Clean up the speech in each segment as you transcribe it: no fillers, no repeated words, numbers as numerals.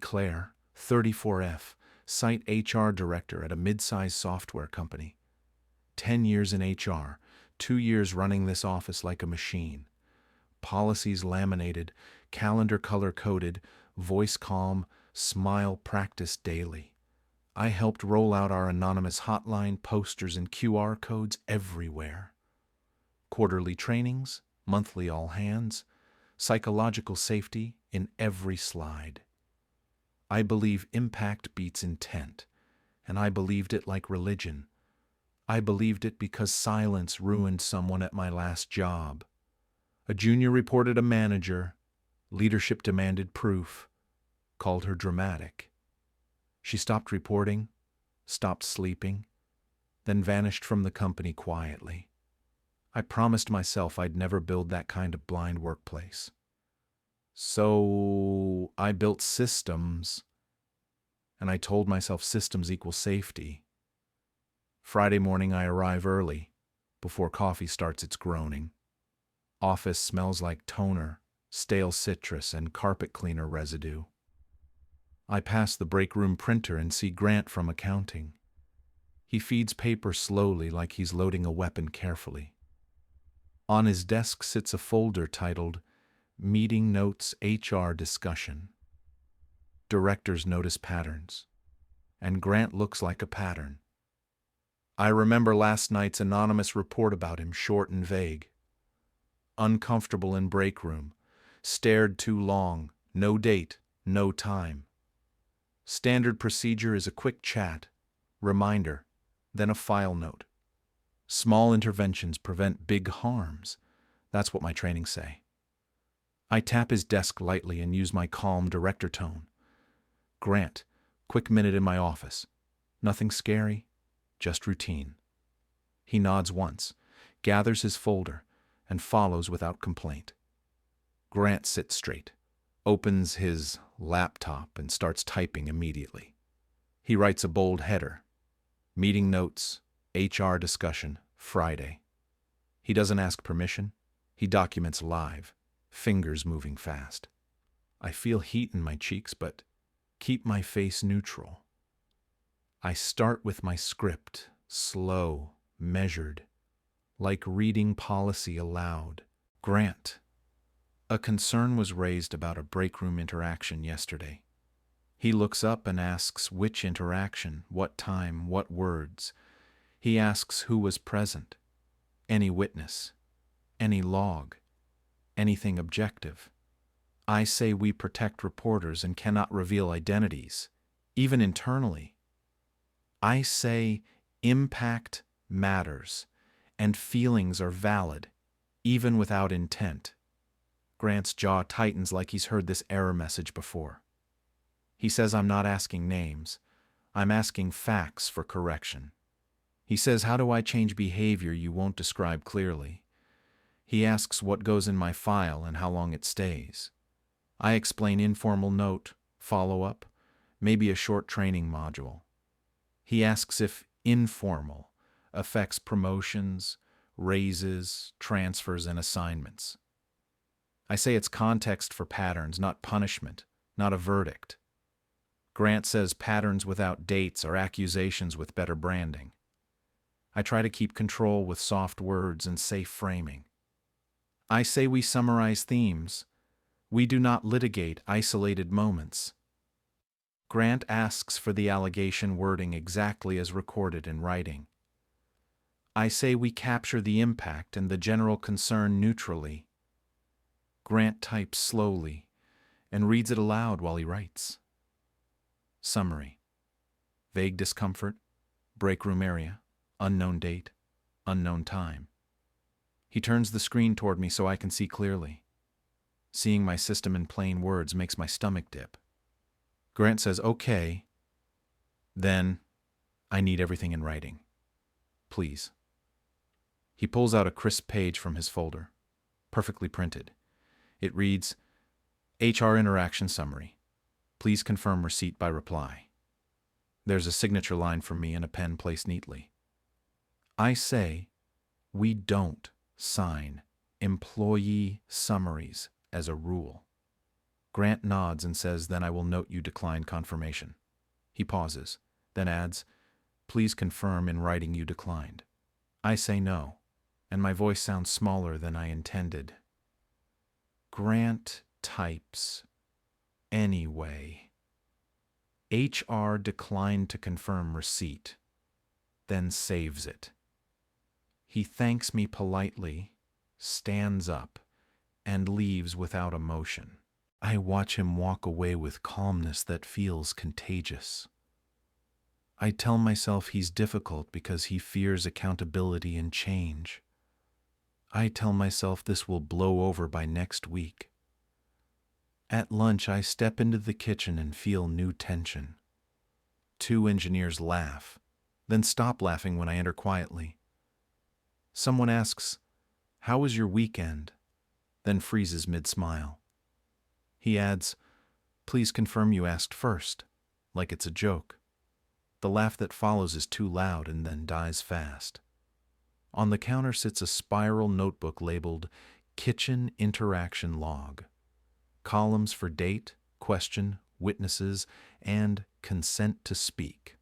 Claire, 34F, site HR director at a mid-sized software company. 10 years in HR, 2 years running this office like a machine. Policies laminated, calendar color-coded, voice calm, smile practiced daily. I helped roll out our anonymous hotline, posters, and QR codes everywhere. Quarterly trainings, monthly all hands, psychological safety in every slide. I believe impact beats intent, and I believed it like religion. I believed it because silence ruined someone at my last job. A junior reported a manager. Leadership demanded proof. Called her dramatic. She stopped reporting, stopped sleeping, then vanished from the company quietly. I promised myself I'd never build that kind of blind workplace. So I built systems, and I told myself systems equal safety. Friday morning I arrive early, before coffee starts its groaning. Office smells like toner, stale citrus, and carpet cleaner residue. I pass the break room printer and see Grant from accounting. He feeds paper slowly like he's loading a weapon carefully. On his desk sits a folder titled Meeting Notes HR Discussion. Directors notice patterns, and Grant looks like a pattern. I remember last night's anonymous report about him, short and vague. Uncomfortable in break room, stared too long, no date, no time. Standard procedure is a quick chat, reminder, then a file note. Small interventions prevent big harms. That's what my trainings say. I tap his desk lightly and use my calm director tone. Grant, quick minute in my office. Nothing scary, just routine. He nods once, gathers his folder, and follows without complaint. Grant sits straight, opens his laptop, and starts typing immediately. He writes a bold header. Meeting notes, HR discussion, Friday. He doesn't ask permission. He documents live, fingers moving fast. I feel heat in my cheeks, but keep my face neutral. I start with my script, slow, measured, like reading policy aloud. Grant. A concern was raised about a breakroom interaction yesterday. He looks up and asks which interaction, what time, what words. He asks who was present, any witness, any log, anything objective. I say we protect reporters and cannot reveal identities, even internally. I say impact matters, and feelings are valid, even without intent. Grant's jaw tightens like he's heard this error message before. He says I'm not asking names. I'm asking facts for correction. He says, how do I change behavior you won't describe clearly? He asks what goes in my file and how long it stays. I explain informal note, follow-up, maybe a short training module. He asks if informal affects promotions, raises, transfers, and assignments. I say it's context for patterns, not punishment, not a verdict. Grant says patterns without dates are accusations with better branding. I try to keep control with soft words and safe framing. I say we summarize themes. We do not litigate isolated moments. Grant asks for the allegation wording exactly as recorded in writing. I say we capture the impact and the general concern neutrally. Grant types slowly and reads it aloud while he writes. Summary. Vague discomfort, break room area, unknown date, unknown time. He turns the screen toward me so I can see clearly. Seeing my system in plain words makes my stomach dip. Grant says, okay, then I need everything in writing. Please. He pulls out a crisp page from his folder, perfectly printed. It reads, HR interaction summary. Please confirm receipt by reply. There's a signature line from me and a pen placed neatly. I say, we don't sign employee summaries as a rule. Grant nods and says, "Then I will note you declined confirmation." He pauses, then adds, "Please confirm in writing you declined." I say no, and my voice sounds smaller than I intended. Grant types, "Anyway." HR declined to confirm receipt, then saves it. He thanks me politely, stands up, and leaves without emotion. I watch him walk away with calmness that feels contagious. I tell myself he's difficult because he fears accountability and change. I tell myself this will blow over by next week. At lunch, I step into the kitchen and feel new tension. 2 engineers laugh, then stop laughing when I enter quietly. Someone asks, "How was your weekend?" then freezes mid-smile. He adds, "Please confirm you asked first," like it's a joke. The laugh that follows is too loud and then dies fast. On the counter sits a spiral notebook labeled Kitchen Interaction Log. Columns for date, question, witnesses, and consent to speak.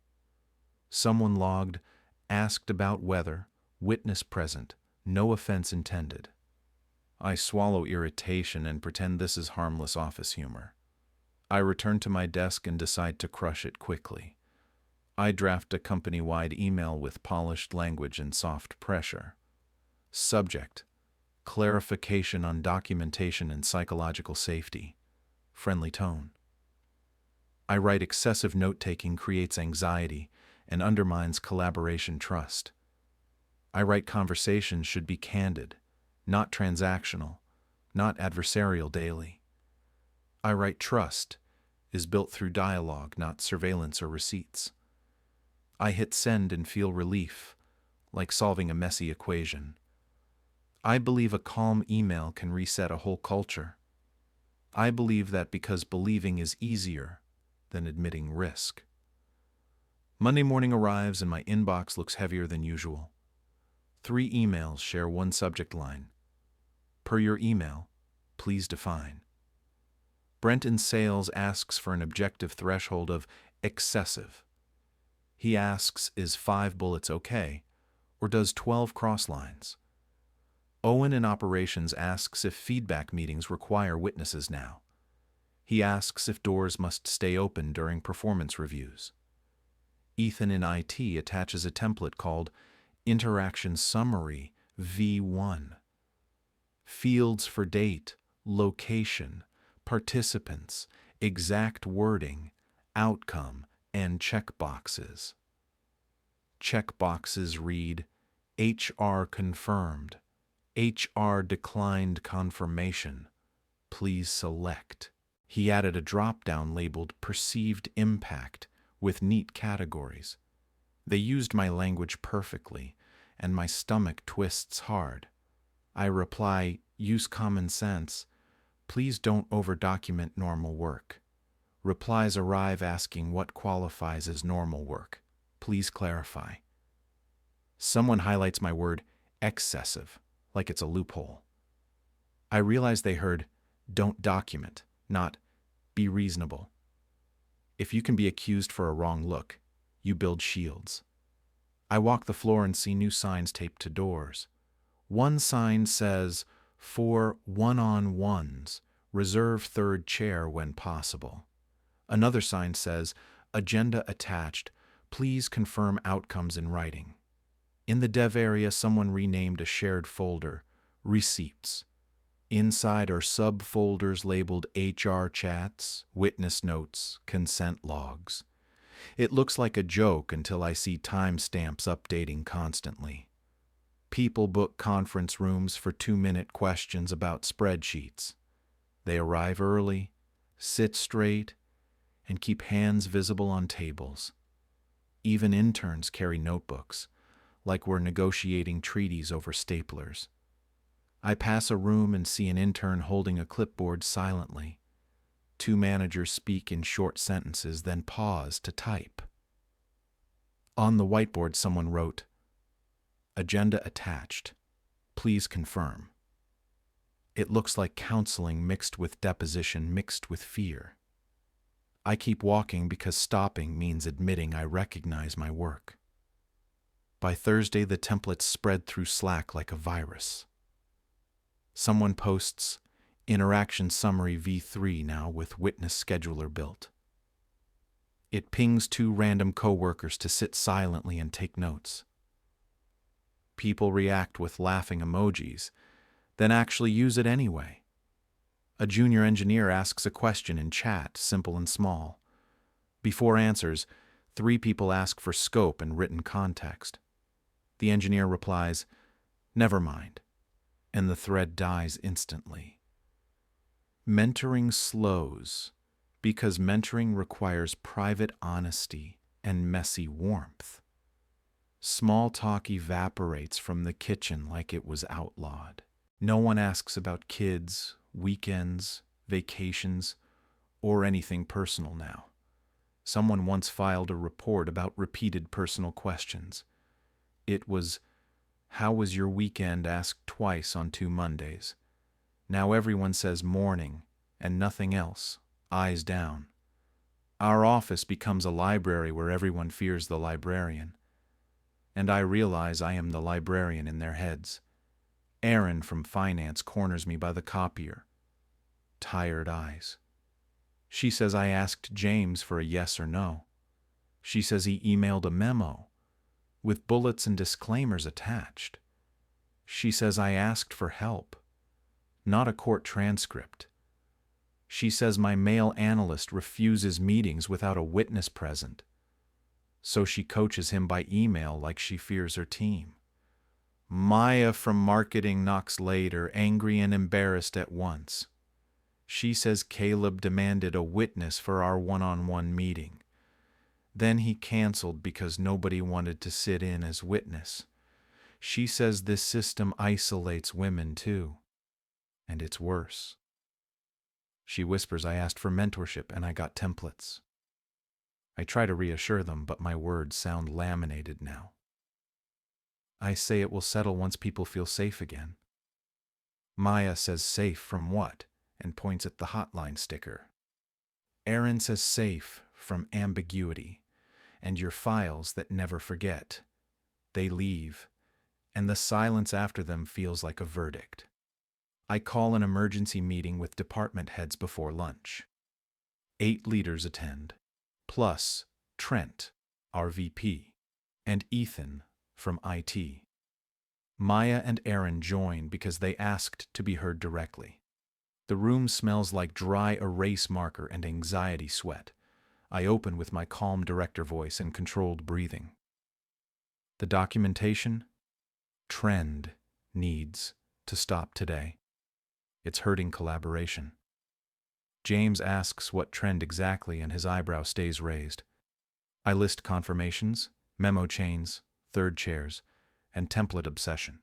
Someone logged, "Asked about weather, witness present, no offense intended." I swallow irritation and pretend this is harmless office humor. I return to my desk and decide to crush it quickly. I draft a company-wide email with polished language and soft pressure. Subject: clarification on documentation and psychological safety. Friendly tone. I write excessive note-taking creates anxiety and undermines collaboration trust. I write conversations should be candid, not transactional, not adversarial daily. I write trust is built through dialogue, not surveillance or receipts. I hit send and feel relief, like solving a messy equation. I believe a calm email can reset a whole culture. I believe that because believing is easier than admitting risk. Monday morning arrives and my inbox looks heavier than usual. 3 emails share one subject line. Per your email, please define. Brent in sales asks for an objective threshold of excessive. He asks, is 5 bullets okay, or does 12 cross lines? Owen in operations asks if feedback meetings require witnesses now. He asks if doors must stay open during performance reviews. Ethan in IT attaches a template called Interaction Summary V1. Fields for date, location, participants, exact wording, outcome, and checkboxes. Checkboxes read, HR confirmed, HR declined confirmation, please select. He added a drop-down labeled Perceived Impact with neat categories. They used my language perfectly, and my stomach twists hard. I reply, use common sense. Please don't over-document normal work. Replies arrive asking what qualifies as normal work. Please clarify. Someone highlights my word excessive, like it's a loophole. I realize they heard, don't document, not be reasonable. If you can be accused for a wrong look, you build shields. I walk the floor and see new signs taped to doors. One sign says, for one-on-ones, reserve third chair when possible. Another sign says, agenda attached, please confirm outcomes in writing. In the dev area, someone renamed a shared folder, Receipts. Inside are subfolders labeled HR chats, witness notes, consent logs. It looks like a joke until I see timestamps updating constantly. People book conference rooms for 2-minute questions about spreadsheets. They arrive early, sit straight, and keep hands visible on tables. Even interns carry notebooks, like we're negotiating treaties over staplers. I pass a room and see an intern holding a clipboard silently. 2 managers speak in short sentences, then pause to type. On the whiteboard, someone wrote, agenda attached. Please confirm. It looks like counseling mixed with deposition mixed with fear. I keep walking because stopping means admitting I recognize my work. By Thursday, the templates spread through Slack like a virus. Someone posts, Interaction Summary V3 now with Witness Scheduler built. It pings 2 random coworkers to sit silently and take notes. People react with laughing emojis, then actually use it anyway. A junior engineer asks a question in chat, simple and small. Before answers, 3 people ask for scope and written context. The engineer replies, "Never mind," and the thread dies instantly. Mentoring slows because mentoring requires private honesty and messy warmth. Small talk evaporates from the kitchen like it was outlawed. No one asks about kids, weekends, vacations, or anything personal now. Someone once filed a report about repeated personal questions. It was, "How was your weekend?" asked twice on 2 Mondays. Now everyone says morning and nothing else, eyes down. Our office becomes a library where everyone fears the librarian. And I realize I am the librarian in their heads. Erin from finance corners me by the copier. Tired eyes. She says I asked James for a yes or no. She says he emailed a memo with bullets and disclaimers attached. She says I asked for help, not a court transcript. She says my male analyst refuses meetings without a witness present, so she coaches him by email like she fears her team. Maya from marketing knocks later, angry and embarrassed at once. She says Caleb demanded a witness for our one-on-one meeting. Then he canceled because nobody wanted to sit in as witness. She says this system isolates women too, and it's worse. She whispers I asked for mentorship and I got templates. I try to reassure them, but my words sound laminated now. I say it will settle once people feel safe again. Maya says safe from what, and points at the hotline sticker. Erin says safe from ambiguity, and your files that never forget. They leave, and the silence after them feels like a verdict. I call an emergency meeting with department heads before lunch. 8 leaders attend, plus Trent, our VP, and Ethan from IT. Maya and Erin join because they asked to be heard directly. The room smells like dry erase marker and anxiety sweat. I open with my calm director voice and controlled breathing. The documentation? Trend needs to stop today. It's hurting collaboration. James asks what trend exactly, and his eyebrow stays raised. I list confirmations, memo chains, third chairs, and template obsession.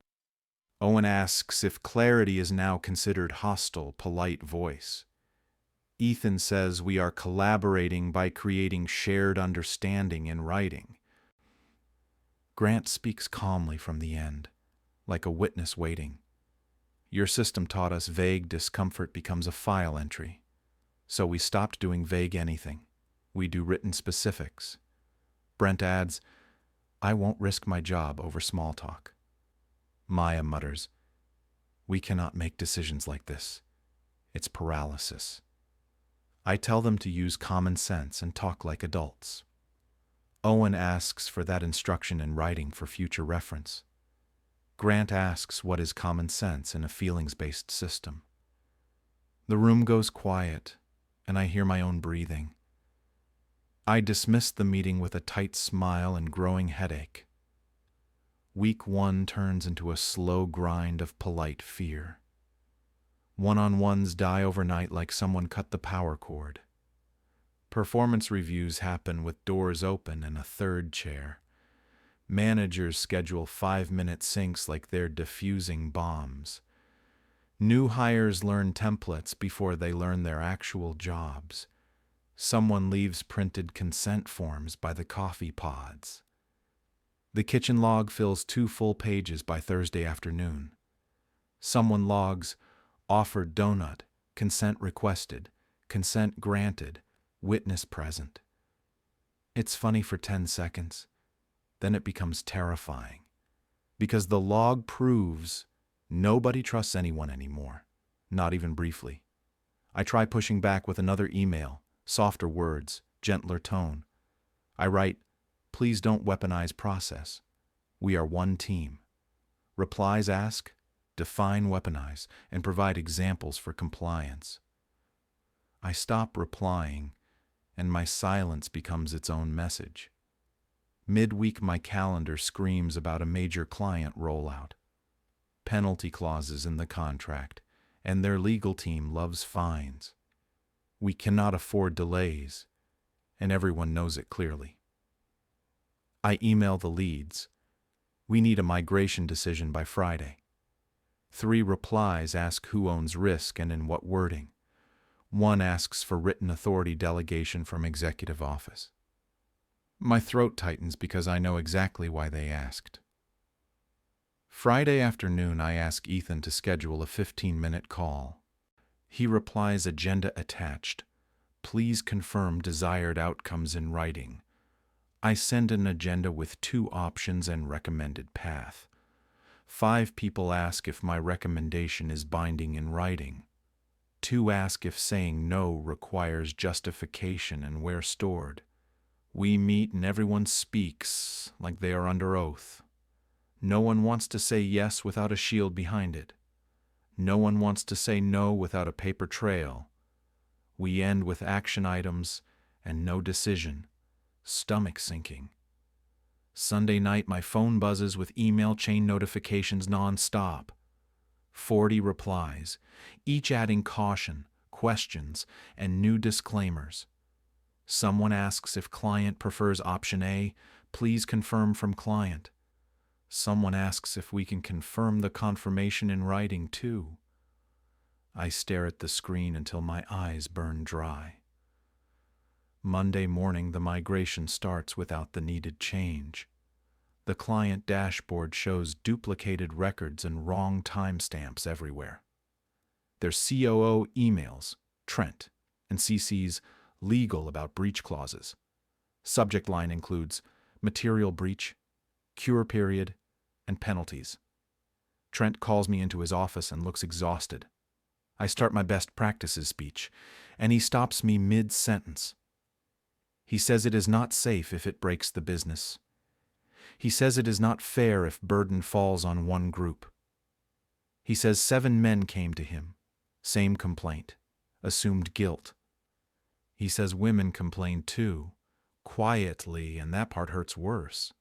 Owen asks if clarity is now considered hostile, polite voice. Ethan says we are collaborating by creating shared understanding in writing. Grant speaks calmly from the end, like a witness waiting. Your system taught us vague discomfort becomes a file entry. So we stopped doing vague anything. We do written specifics. Brent adds, I won't risk my job over small talk. Maya mutters, we cannot make decisions like this. It's paralysis. I tell them to use common sense and talk like adults. Owen asks for that instruction in writing for future reference. Grant asks what is common sense in a feelings-based system. The room goes quiet, and I hear my own breathing. I dismiss the meeting with a tight smile and growing headache. Week 1 turns into a slow grind of polite fear. One-on-ones die overnight like someone cut the power cord. Performance reviews happen with doors open and a third chair. Managers schedule 5-minute syncs like they're defusing bombs. New hires learn templates before they learn their actual jobs. Someone leaves printed consent forms by the coffee pods. The kitchen log fills 2 full pages by Thursday afternoon. Someone logs, Offer donut, consent requested, consent granted, witness present. It's funny for 10 seconds. Then it becomes terrifying. Because the log proves nobody trusts anyone anymore, not even briefly. I try pushing back with another email, softer words, gentler tone. I write, please don't weaponize process. We are one team. Replies ask, define weaponize, and provide examples for compliance. I stop replying, and my silence becomes its own message. Midweek, my calendar screams about a major client rollout. Penalty clauses in the contract, and their legal team loves fines. We cannot afford delays, and everyone knows it clearly. I email the leads. We need a migration decision by Friday. 3 replies ask who owns risk and in what wording. 1 asks for written authority delegation from executive office. My throat tightens because I know exactly why they asked. Friday afternoon, I ask Ethan to schedule a 15-minute call. He replies, agenda attached. Please confirm desired outcomes in writing. I send an agenda with 2 options and recommended path. 5 people ask if my recommendation is binding in writing. 2 ask if saying no requires justification and where stored. We meet and everyone speaks like they are under oath. No one wants to say yes without a shield behind it. No one wants to say no without a paper trail. We end with action items and no decision. Stomach sinking. Sunday night, my phone buzzes with email chain notifications nonstop. 40 replies, each adding caution, questions, and new disclaimers. Someone asks if client prefers option A, please confirm from client. Someone asks if we can confirm the confirmation in writing too. I stare at the screen until my eyes burn dry. Monday morning, the migration starts without the needed change. The client dashboard shows duplicated records and wrong timestamps everywhere. There's COO emails, Trent, and CC's legal about breach clauses. Subject line includes material breach, cure period, and penalties. Trent calls me into his office and looks exhausted. I start my best practices speech, and he stops me mid-sentence. He says it is not safe if it breaks the business. He says it is not fair if burden falls on one group. He says 7 men came to him, same complaint, assumed guilt. He says women complained too, quietly, and that part hurts worse.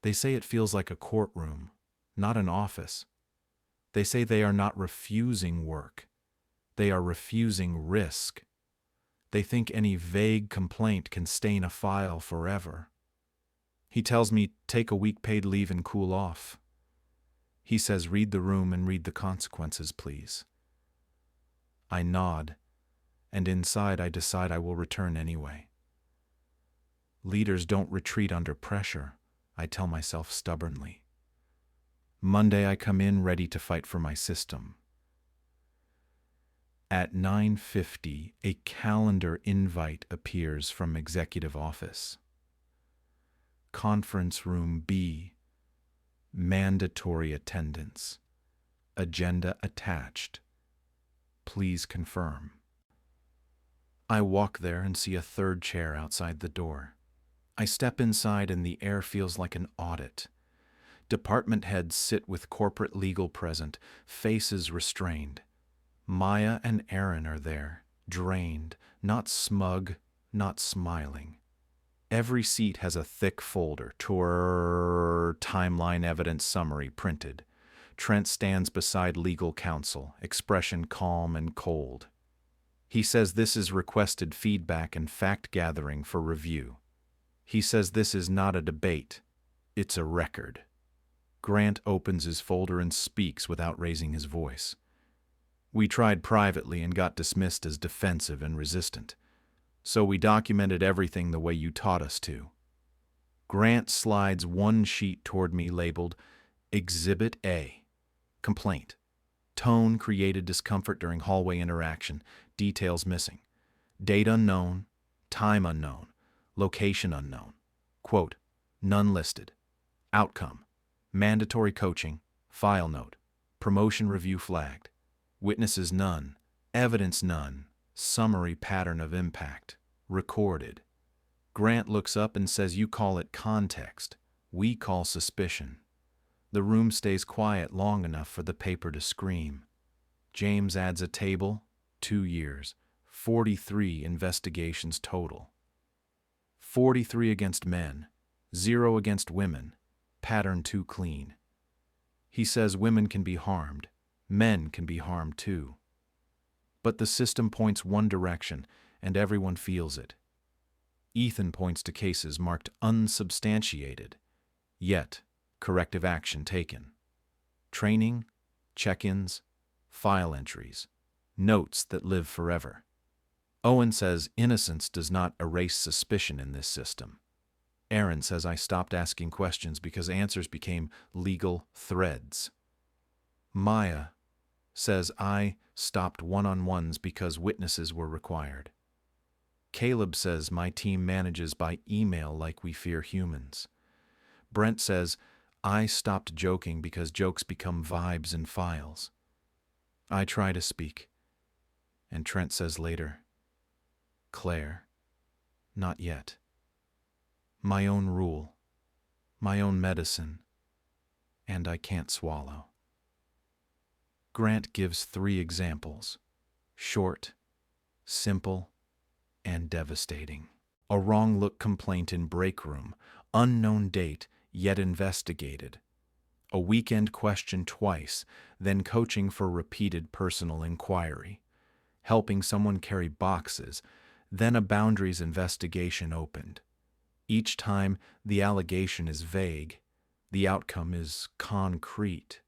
They say it feels like a courtroom, not an office. They say they are not refusing work. They are refusing risk. They think any vague complaint can stain a file forever. He tells me, take a week paid leave and cool off. He says, read the room and read the consequences, please. I nod, and inside I decide I will return anyway. Leaders don't retreat under pressure, I tell myself stubbornly. Monday I come in ready to fight for my system. At 9:50, a calendar invite appears from executive office. Conference room B. Mandatory attendance. Agenda attached. Please confirm. I walk there and see a 3rd chair outside the door. I step inside and the air feels like an audit. Department heads sit with corporate legal present, faces restrained. Maya and Aaron are there, drained, not smug, not smiling. Every seat has a thick folder, timeline evidence summary printed. Trent stands beside legal counsel, expression calm and cold. He says this is requested feedback and fact gathering for review. He says this is not a debate, it's a record. Grant opens his folder and speaks without raising his voice. We tried privately and got dismissed as defensive and resistant. So we documented everything the way you taught us to. Grant slides one sheet toward me labeled Exhibit A, Complaint. Tone created discomfort during hallway interaction. Details missing. Date unknown. Time unknown. Location unknown. Quote, none listed. Outcome, mandatory coaching. File note. Promotion review flagged. Witnesses none. Evidence none. Summary pattern of impact. Recorded. Grant looks up and says, you call it context. We call suspicion. The room stays quiet long enough for the paper to scream. James adds a table. 2 years. 43 investigations total. 43 against men. 0 against women. Pattern too clean. He says women can be harmed. Men can be harmed too. But the system points one direction, and everyone feels it. Ethan points to cases marked unsubstantiated, yet corrective action taken. Training, check-ins, file entries, notes that live forever. Owen says innocence does not erase suspicion in this system. Aaron says I stopped asking questions because answers became legal threads. Maya says I stopped one-on-ones because witnesses were required. Caleb says my team manages by email like we fear humans. Brent says I stopped joking because jokes become vibes in files. I try to speak. And Trent says later, Claire, not yet. My own rule, my own medicine, and I can't swallow. Grant gives 3 examples, short, simple, and devastating. A wrong look complaint in break room, unknown date, yet investigated. A weekend question twice, then coaching for repeated personal inquiry. Helping someone carry boxes, then a boundaries investigation opened. Each time, the allegation is vague. The outcome is concrete.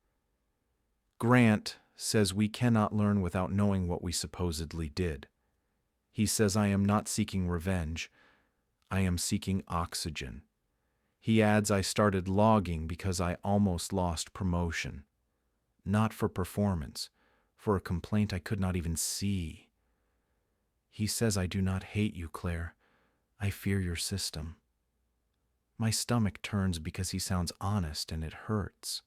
Grant says we cannot learn without knowing what we supposedly did. He says I am not seeking revenge. I am seeking oxygen. He adds I started logging because I almost lost promotion. Not for performance, for a complaint I could not even see. He says I do not hate you, Claire. I fear your system. My stomach turns because he sounds honest and it hurts.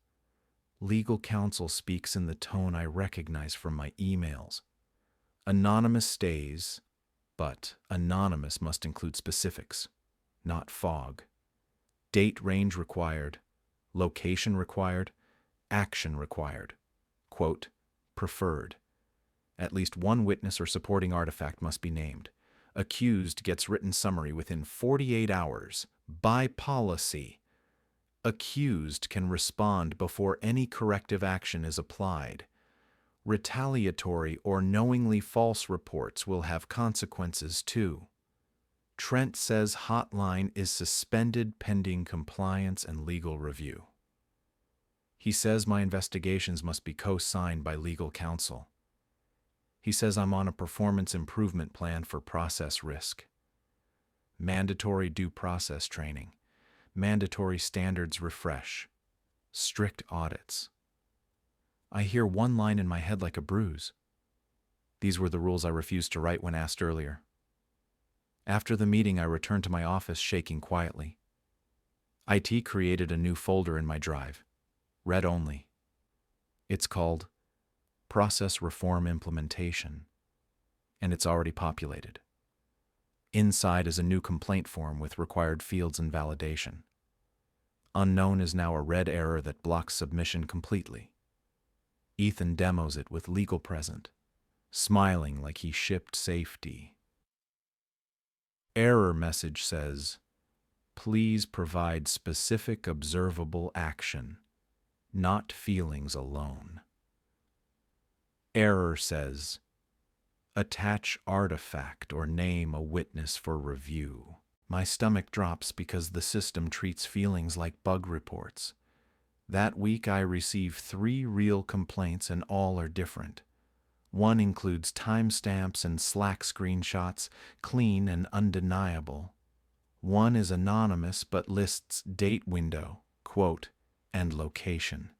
Legal counsel speaks in the tone I recognize from my emails. Anonymous stays, but anonymous must include specifics, not fog. Date range required, location required, action required. Quote, preferred. At least one witness or supporting artifact must be named. Accused gets written summary within 48 hours. By policy, accused can respond before any corrective action is applied. Retaliatory or knowingly false reports will have consequences too. Trent says hotline is suspended pending compliance and legal review. He says my investigations must be co-signed by legal counsel. He says I'm on a performance improvement plan for process risk. Mandatory due process training. Mandatory standards refresh. Strict audits. I hear one line in my head like a bruise. These were the rules I refused to write when asked earlier. After the meeting, I returned to my office shaking quietly. IT created a new folder in my drive, read only. It's called Process Reform Implementation, and it's already populated. Inside is a new complaint form with required fields and validation. Unknown is now a red error that blocks submission completely. Ethan demos it with legal present, smiling like he shipped safety. Error message says, please provide specific observable action, not feelings alone. Error says, attach artifact or name a witness for review. My stomach drops because the system treats feelings like bug reports. That week I receive 3 real complaints and all are different. One includes timestamps and Slack screenshots, clean and undeniable. One is anonymous but lists date window, quote, and location.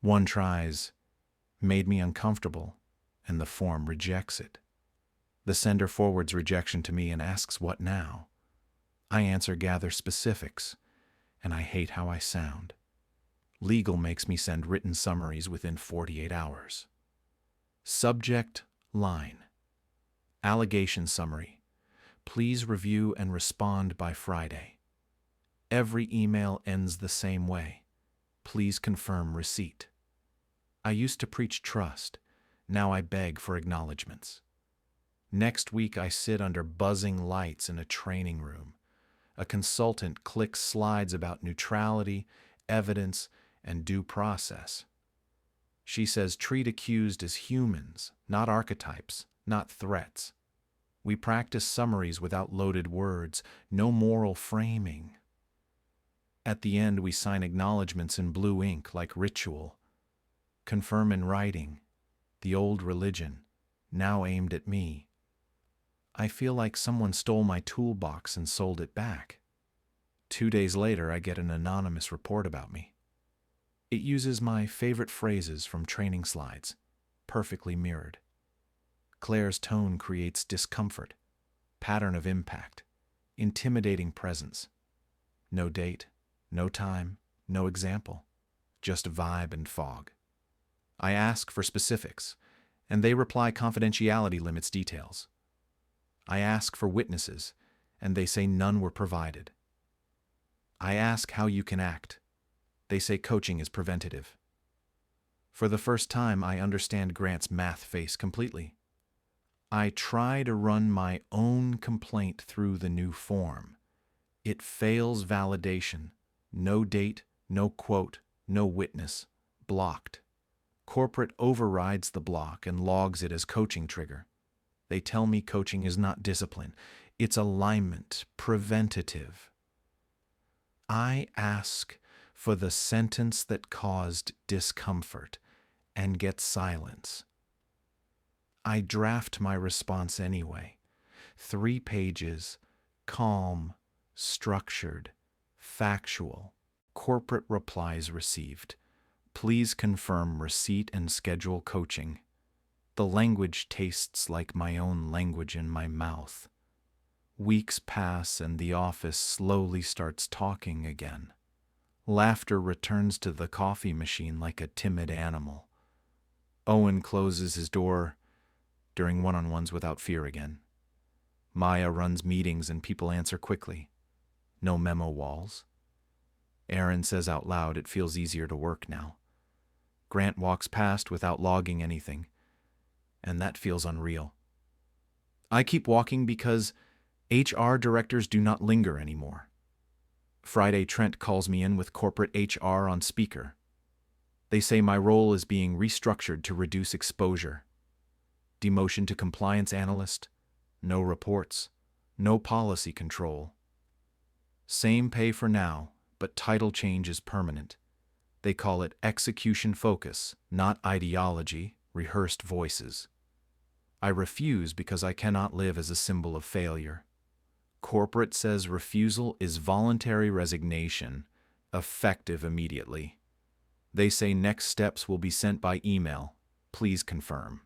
One tries, made me uncomfortable, and the form rejects it. The sender forwards rejection to me and asks, "What now?" I answer, "Gather specifics," and I hate how I sound. Legal makes me send written summaries within 48 hours. Subject line. Allegation summary. Please review and respond by Friday. Every email ends the same way. Please confirm receipt. I used to preach trust. Now I beg for acknowledgments. Next week I sit under buzzing lights in a training room. A consultant clicks slides about neutrality, evidence, and due process. She says treat accused as humans, not archetypes, not threats. We practice summaries without loaded words, no moral framing. At the end we sign acknowledgments in blue ink like ritual. Confirm in writing, the old religion, now aimed at me. I feel like someone stole my toolbox and sold it back. 2 days later, I get an anonymous report about me. It uses my favorite phrases from training slides, perfectly mirrored. Claire's tone creates discomfort, pattern of impact, intimidating presence. No date, no time, no example, just vibe and fog. I ask for specifics, and they reply confidentiality limits details. I ask for witnesses, and they say none were provided. I ask how you can act. They say coaching is preventative. For the first time, I understand Grant's math face completely. I try to run my own complaint through the new form. It fails validation. No date, no quote, no witness. Blocked. Corporate overrides the block and logs it as coaching trigger. They tell me coaching is not discipline. It's alignment, preventative. I ask for the sentence that caused discomfort and get silence. I draft my response anyway. 3 pages, calm, structured, factual. Corporate replies received. Please confirm receipt and schedule coaching. The language tastes like my own language in my mouth. Weeks pass and the office slowly starts talking again. Laughter returns to the coffee machine like a timid animal. Owen closes his door during one-on-ones without fear again. Maya runs meetings and people answer quickly. No memo walls. Aaron says out loud it feels easier to work now. Grant walks past without logging anything, and that feels unreal. I keep walking because HR directors do not linger anymore. Friday, Trent calls me in with corporate HR on speaker. They say my role is being restructured to reduce exposure. Demotion to compliance analyst, no reports, no policy control. Same pay for now, but title change is permanent. They call it execution focus, not ideology, rehearsed voices. I refuse because I cannot live as a symbol of failure. Corporate says refusal is voluntary resignation, effective immediately. They say next steps will be sent by email. Please confirm.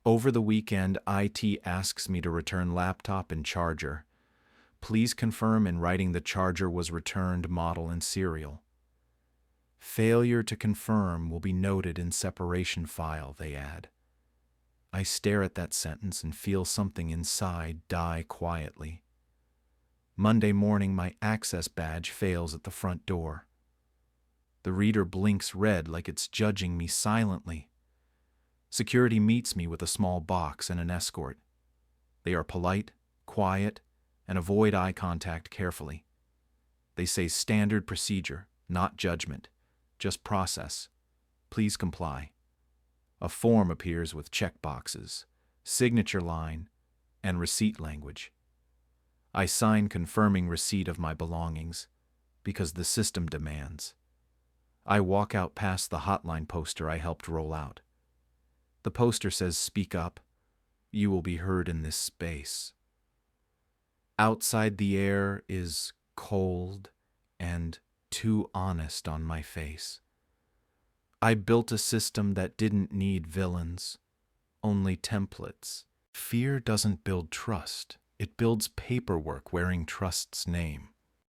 Over the weekend, IT asks me to return laptop and charger. Please confirm in writing the charger was returned, model, and serial. Failure to confirm will be noted in separation file, they add. I stare at that sentence and feel something inside die quietly. Monday morning, my access badge fails at the front door. The reader blinks red like it's judging me silently. Security meets me with a small box and an escort. They are polite, quiet, and avoid eye contact carefully. They say standard procedure, not judgment, just process. Please comply. A form appears with checkboxes, signature line, and receipt language. I sign confirming receipt of my belongings because the system demands. I walk out past the hotline poster I helped roll out. The poster says, "Speak up. You will be heard in this space." Outside, the air is cold and too honest on my face. I built a system that didn't need villains, only templates. Fear doesn't build trust. It builds paperwork wearing trust's name.